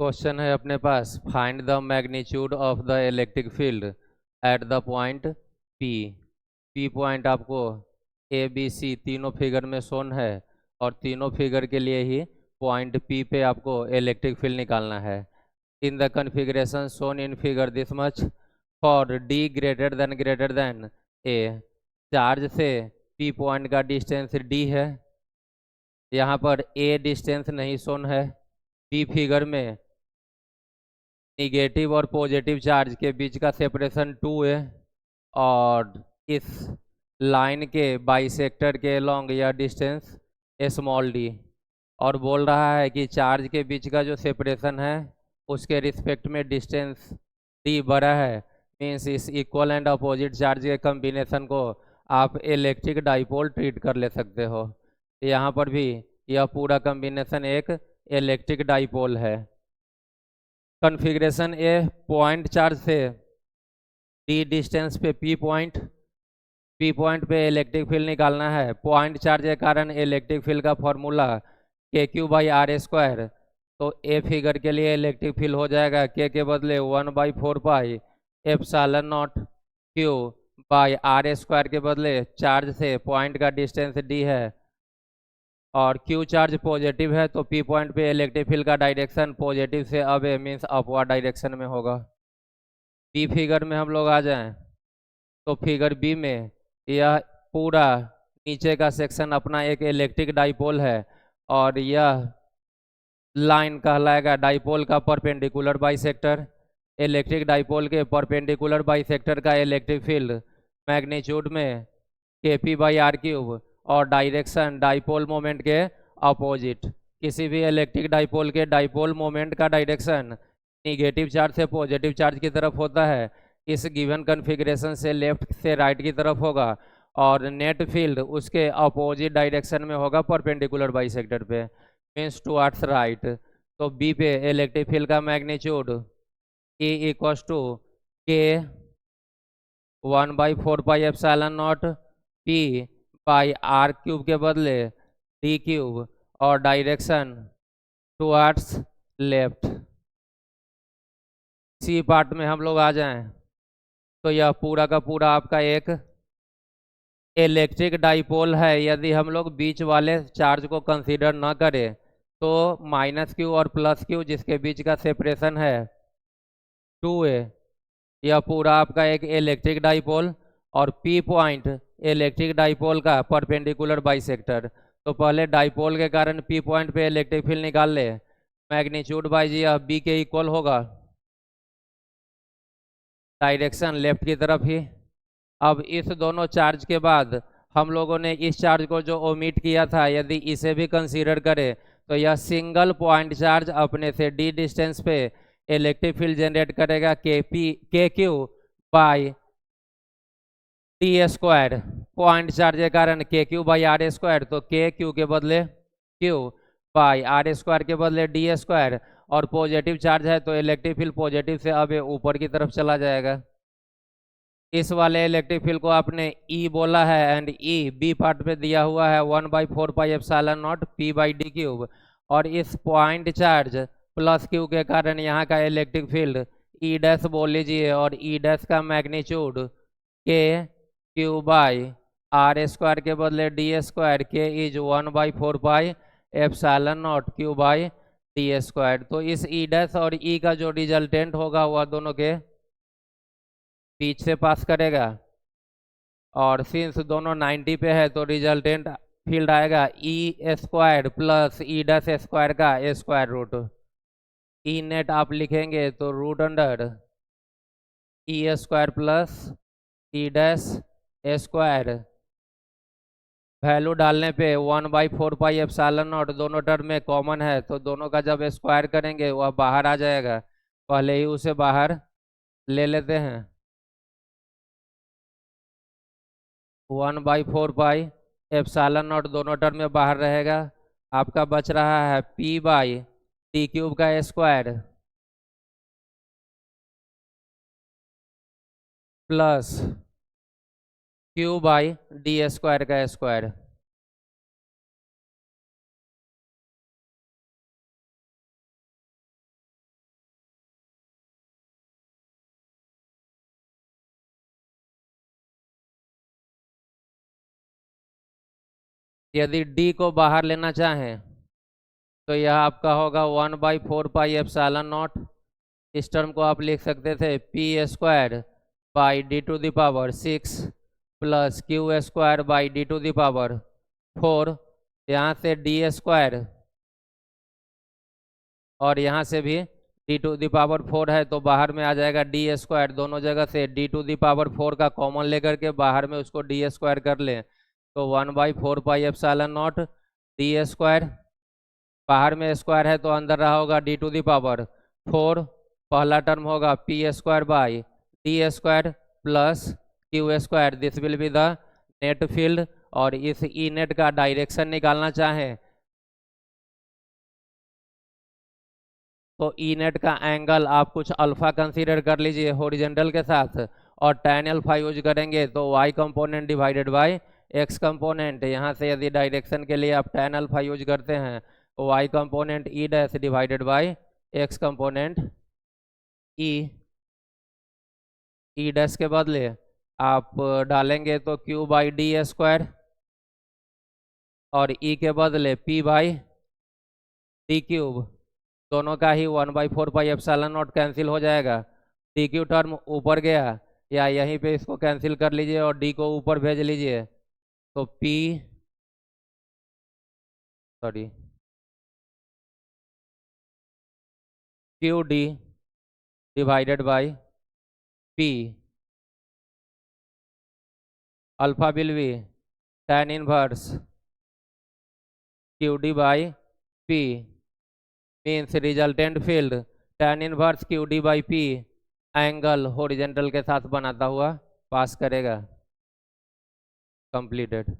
Question है अपने पास, find the magnitude of the electric field at the point P. P point आपको A B C तीनों figure में शोन है और तीनों फिगर के लिए ही पॉइंट पी पे आपको इलेक्ट्रिक फील्ड निकालना है। In the configuration shown in figure this much for D greater than A. Charge से पी पॉइंट का डिस्टेंस डी है, यहाँ पर ए डिस्टेंस नहीं शोन है। पी फिगर में निगेटिव और पॉजिटिव चार्ज के बीच का सेपरेशन 2 है और इस लाइन के बाइसेक्टर के अलोंग यह डिस्टेंस स्मॉल डी। और बोल रहा है कि चार्ज के बीच का जो सेपरेशन है उसके रिस्पेक्ट में डिस्टेंस डी बड़ा है, मीन्स इस इक्वल एंड अपोजिट चार्ज के कम्बिनेशन को आप इलेक्ट्रिक डाइपोल ट्रीट कर ले सकते हो। यहाँ पर भी यह पूरा कम्बिनेशन एक इलेक्ट्रिक डाइपोल है। कॉन्फ़िगरेशन ए, पॉइंट चार्ज से डी डिस्टेंस पे पी पॉइंट पे इलेक्ट्रिक फील्ड निकालना है। पॉइंट चार्ज के कारण इलेक्ट्रिक फील्ड का फॉर्मूला के क्यू बाई आर स्क्वायर। तो ए फिगर के लिए इलेक्ट्रिक फील्ड हो जाएगा के बदले 1/4 pi epsilon not q by r square के बदले चार्ज से पॉइंट का डिस्टेंस डी है और क्यू चार्ज पॉजिटिव है तो पी पॉइंट पे इलेक्ट्रिक फील्ड का डायरेक्शन पॉजिटिव से अवे मीन्स अपवर्ड डायरेक्शन में होगा। बी फिगर में हम लोग आ जाएं तो फिगर बी में यह पूरा नीचे का सेक्शन अपना एक इलेक्ट्रिक डाइपोल है और यह लाइन कहलाएगा डाइपोल का परपेंडिकुलर बाइसेक्टर। इलेक्ट्रिक डाइपोल के परपेंडिकुलर बाइसेक्टर का इलेक्ट्रिक फील्ड मैग्नीट्यूड में KP बाई आर क्यूब और डायरेक्शन डाइपोल मोमेंट के अपोजिट। किसी भी इलेक्ट्रिक डाइपोल के डाइपोल मोमेंट का डायरेक्शन निगेटिव चार्ज से पॉजिटिव चार्ज की तरफ होता है। इस गिवन कॉन्फ़िगरेशन से लेफ्ट से राइट की तरफ होगा और नेट फील्ड उसके अपोजिट डायरेक्शन में होगा परपेंडिकुलर बाइसेक्टर पे, मीन्स टुवर्ड्स राइट। तो बी पे इलेक्ट्रिक फील्ड का मैग्नीट्यूड E इक्वल्स टू के 1/4 pi epsilon not p by r cube के बदले डी क्यूब और direction towards left. C part में हम लोग आ जाएं तो यह पूरा का पूरा आपका एक इलेक्ट्रिक डाइपोल है। यदि हम लोग बीच वाले चार्ज को कंसीडर ना करें तो -q और +q जिसके बीच का सेपरेशन है 2a, यह पूरा आपका एक इलेक्ट्रिक डाइपोल और P पॉइंट इलेक्ट्रिक डाइपोल का परपेंडिकुलर बाइसेक्टर। तो पहले डाइपोल के कारण P पॉइंट पे इलेक्ट्रिक फील्ड निकाल ले। मैग्नीट्यूड बाई जी यह B के इक्वल होगा, डायरेक्शन लेफ्ट की तरफ ही। अब इस दोनों चार्ज के बाद हम लोगों ने इस चार्ज को जो ओमिट किया था यदि इसे भी कंसीडर करें तो यह सिंगल पॉइंट चार्ज अपने से डी डिस्टेंस पे इलेक्ट्रिक फील्ड जनरेट करेगा के Q by D square. Point charge के कारण के क्यू बाई आर स्क्वायर, तो के क्यू के बदले क्यू बाई आर स्क्वायर के बदले डी स्क्वायर। और पॉजिटिव चार्ज है तो इलेक्ट्रिक फील्ड पॉजिटिव से अब ऊपर की तरफ चला जाएगा। इस वाले इलेक्ट्रिक फील्ड को आपने E बोला है एंड E बी पार्ट पे दिया हुआ है 1/4 pi epsilon not p by D cube. और इस पॉइंट चार्ज +q के कारण यहाँ का इलेक्ट्रिक फील्ड E डैश बोल लीजिए और E डैश का मैग्नीट्यूड के क्यू बाई आर स्क्वायर के बदले डी स्क्वायर, के is 1/4 pi epsilon not q by D square. तो इस E डैश और E का जो रिजल्टेंट होगा वह दोनों के बीच से पास करेगा और सिंस दोनों 90 पे है तो रिजल्टेंट फील्ड आएगा E square plus E dash square का स्क्वायर रूट। E नेट आप लिखेंगे तो root under E square plus E dash square. Value डालने पे 1/4 पाई एप्सिलॉन नॉट दोनों टर्म में कॉमन है तो दोनों का जब स्क्वायर करेंगे वह बाहर आ जाएगा। पहले ही उसे बाहर ले लेते हैं। 1/4 पाई एप्सिलॉन नॉट दोनों टर्म में बाहर रहेगा। आपका बच रहा है P बाई टी क्यूब का square plus Q by D square का स्क्वायर। यदि डी को बाहर लेना चाहें तो यह आपका होगा 1/4πε0। इस टर्म को आप लिख सकते थे p²/d⁴ प्लस q²/d⁴, यहाँ से d² और यहाँ से भी d⁴ है तो बाहर में आ जाएगा d²। दोनों जगह से d⁴ का कॉमन लेकर के बाहर में उसको d² कर लें तो 1/4πε0 d², बाहर में स्क्वायर है तो अंदर रहा होगा d⁴। पहला टर्म होगा p²/d² plus q²। This will be the net field. और इस ई नेट का डायरेक्शन निकालना चाहें तो ई नेट का एंगल आप कुछ अल्फा कंसीडर कर लीजिए हॉरिजॉन्टल के साथ, और tan अल्फा यूज करेंगे तो y component divided by x component. यहाँ से यदि डायरेक्शन के लिए आप tan अल्फा यूज करते हैं तो y component E dash divided by x component E dash के बदले आप डालेंगे तो q/d² और ई के बदले p/d³। दोनों का ही 1/4πε0 कैंसिल हो जाएगा। d³ टर्म ऊपर गया, या यहीं पे इसको कैंसिल कर लीजिए और d को ऊपर भेज लीजिए तो qd divided by p। Alpha will be tan inverse qd/p means resultant field tan inverse qd/p angle horizontal के साथ बनाता हुआ पास करेगा। कंप्लीटेड।